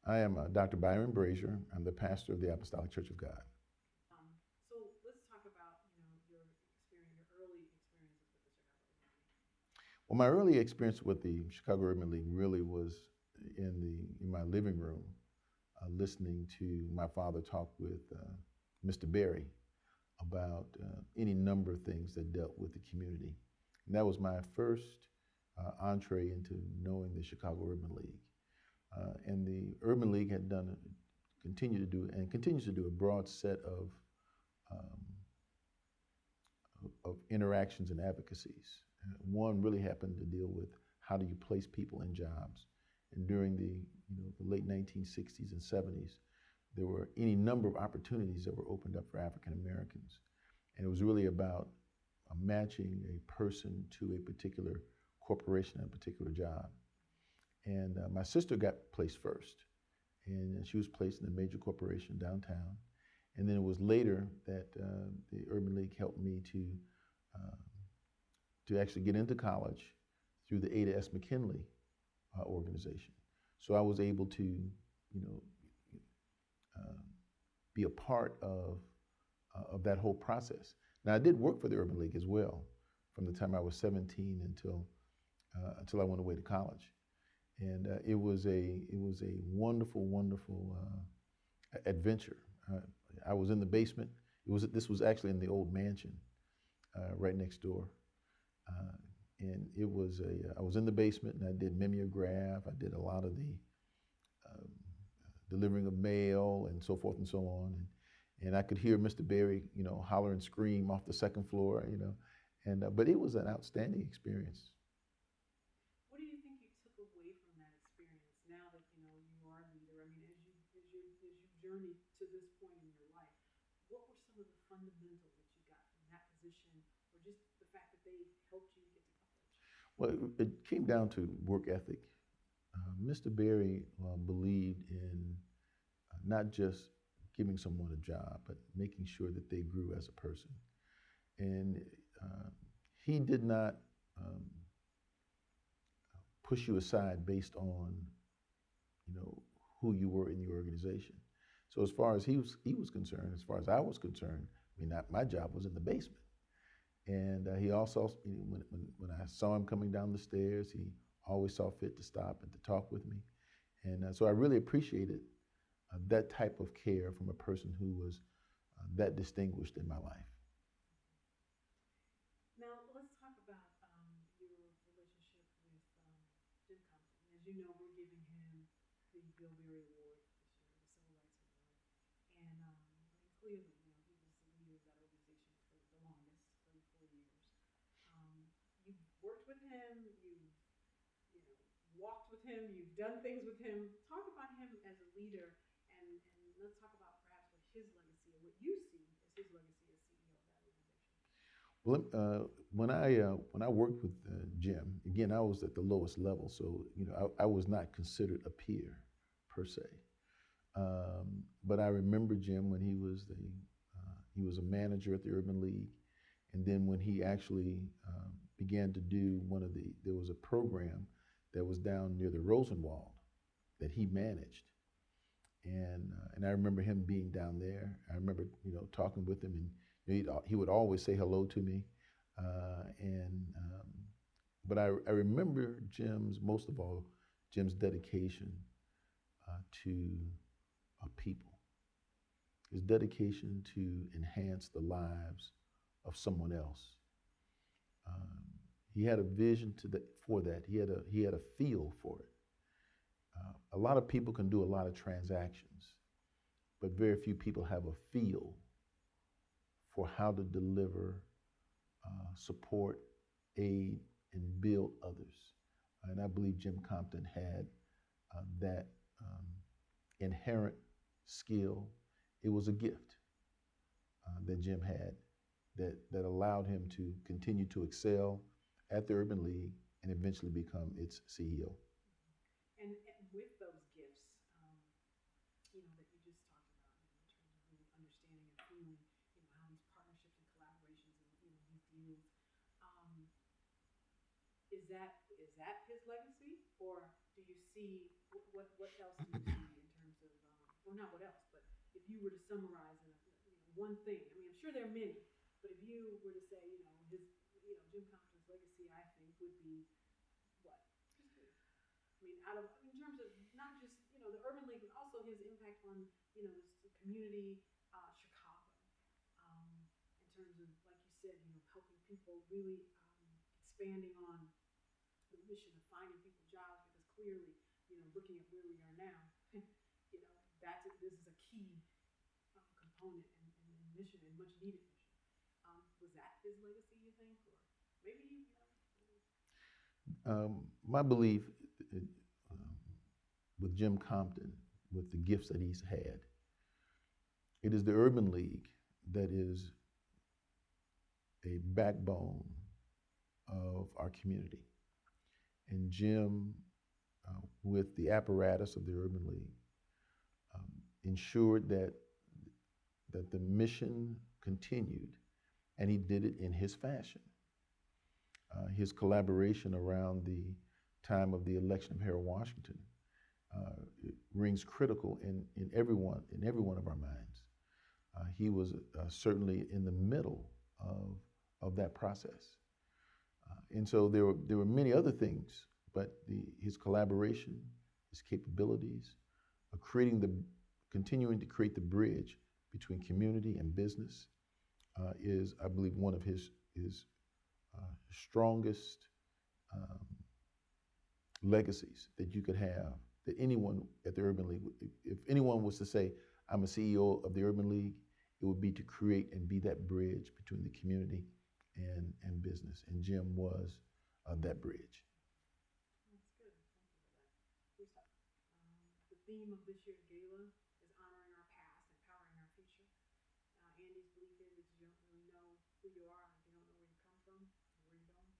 I am Dr. Byron Braiser. I'm the pastor of the Apostolic Church of God. So let's talk about your experience, your early experiences with the Chicago Urban League. Well, my early experience with the Chicago Urban League really was in my living room, listening to my father talk with Mr. Berry about any number of things that dealt with the community. And that was my first entree into knowing the Chicago Urban League. And the Urban League had continued to do, and continues to do a broad set um, of interactions and advocacies. One really happened to deal with how do you place people in jobs. And during the late 1960s and 70s, there were any number of opportunities that were opened up for African Americans. And it was really about matching a person to a particular corporation and a particular job. And my sister got placed first, and she was placed in a major corporation downtown. And then it was later that the Urban League helped me uh, to actually get into college through the Ada S. McKinley organization. So I was able to, you uh, be a part of that whole process. Now I did work for the Urban League as well, from the time I was 17 until I went away to college, and it was a wonderful, wonderful adventure. I was in the basement. This was actually in the old mansion right next door. Uh, and I was in the basement and I did mimeograph. I did a lot of the um, delivering of mail and so forth and so on. And I could hear Mr. Berry, holler and scream off the second floor, but it was an outstanding experience. What do you think you took away from that experience now that you are a leader? I mean, as you journeyed to this point in your life, what were some of the fundamentals that you got from that position, or just the fact that they helped you get to college? Well, it came down to work ethic. Mr. Berry believed in not just giving someone a job, but making sure that they grew as a person. And uh, he did not um, push you aside based on, you know, who you were in the organization. So as far as he was concerned, as far as I was concerned, I mean, my job was in the basement. And he also, when I saw him coming down the stairs, he always saw fit to stop and to talk with me. And so I really appreciated that type of care from a person who was that distinguished in my life. Now, let's talk about your relationship with Jim Compton. As you know, we're giving him the Bill Berry Award this year, the Civil Rights Award. And I mean, clearly, he was the leader of that organization for the longest, 34 years. You've worked with him, you've walked with him, you've done things with him. Talk about him as a leader, and let's talk about perhaps what his legacy or what you see as his legacy as CEO of that organization. Well, when I worked with Jim, again, I was at the lowest level, so I was not considered a peer per se. But I remember Jim when he was a manager at the Urban League, and then when he actually began to do there was a program that was down near the Rosenwald that he managed, and I remember him being down there. I remember talking with him, and he would always say hello to me, and but I remember most of all Jim's dedication to people, his dedication to enhance the lives of someone else. Um, he had a vision for that. He had a feel for it. A lot of people can do a lot of transactions, but very few people have a feel for how to deliver support, aid, and build others. And I believe Jim Compton had that inherent skill. It was a gift that Jim had that allowed him to continue to excel at the Urban League and eventually become its CEO. And with those gifts, that you just talked about, in terms of really understanding and feeling, how these partnerships and collaborations and these deals, um, is that his legacy, or do you see what else do you see in terms or not what else, but if you were to summarize in one thing, I mean, I'm sure there are many, but if you were to say, Jim Compton's legacy, I think would be what? Just curious. I mean, in terms of not just the urban league, but also his impact on the community, Chicago, in terms of like you said, helping people really expanding on the mission of finding people jobs because clearly, looking at where we are now, this is a key component and mission and much needed mission. Was that his legacy, you think, or maybe My belief um, with Jim Compton, with the gifts that he's had, it is the Urban League that is a backbone of our community. And Jim, with the apparatus of the Urban League, ensured that the mission continued, and he did it in his fashion. His collaboration around the time of the election of Harold Washington rings critical in every one of our minds. He was certainly in the middle of that process. And so there were many other things, but his collaboration, his capabilities, continuing to create the bridge between community and business is, I believe, one of his strongest legacies that you could have. That anyone at the Urban League, if anyone was to say, "I'm a CEO of the Urban League," it would be to create and be that bridge between the community and business. And Jim was that bridge. That's good. Thank you for that. The theme of this year's gala is honoring our past, empowering our future. Andy's belief is that you don't really know who you are if you don't know where you come from or where you're going.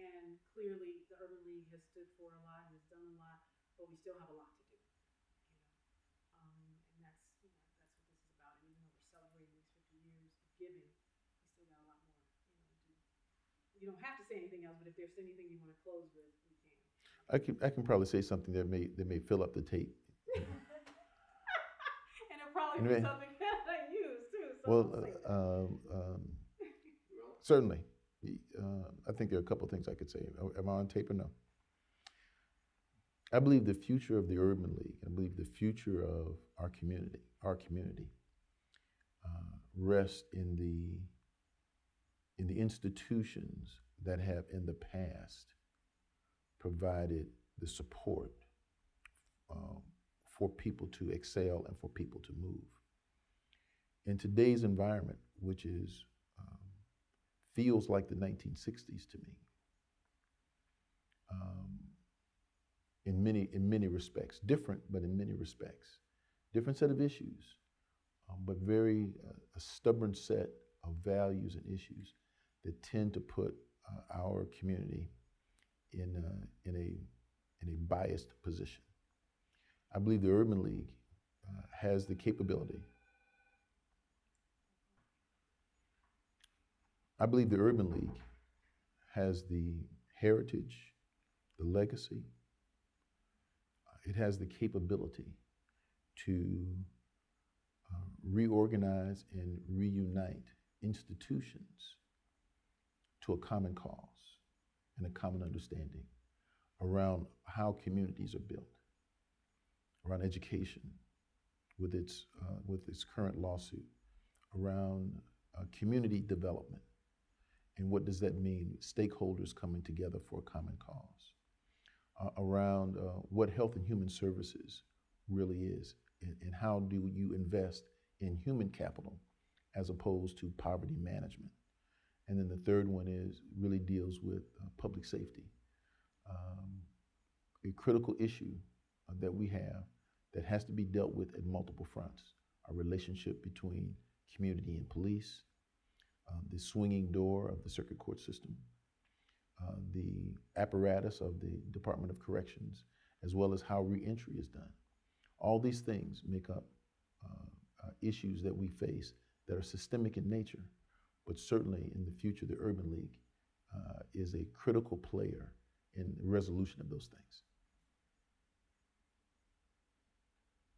And clearly, the Urban League has stood for a lot and has done a lot, but we still have a lot to do. And that's that's what this is about. And even though we're celebrating these 50 years of giving, we still got a lot more to do. You don't have to say anything else, but if there's anything you want to close with, we can. I can probably say something that may fill up the tape. And it'll probably be something that I use too. So well, certainly. I think there are a couple of things I could say. Am I on tape or no? I believe the future of the Urban League, I believe the future of our community rests in the institutions that have in the past provided the support for people to excel and for people to move. In today's environment, which is feels like the 1960s to me, in many respects, different, but in many respects, different set of issues, but very a stubborn set of values and issues that tend to put our community in a biased position. I believe the Urban League has the capability. I believe the Urban League has the heritage, the legacy. It has the capability to reorganize and reunite institutions to a common cause and a common understanding around how communities are built, around education with its current lawsuit, around community development. And what does that mean? Stakeholders coming together for a common cause. Around what health and human services really is, and how do you invest in human capital as opposed to poverty management. And then the third one really deals with public safety, a critical issue that we have that has to be dealt with at multiple fronts. Our relationship between community and police, the swinging door of the circuit court system, the apparatus of the Department of Corrections, as well as how reentry is done. All these things make up issues that we face that are systemic in nature, but certainly in the future, the Urban League is a critical player in the resolution of those things.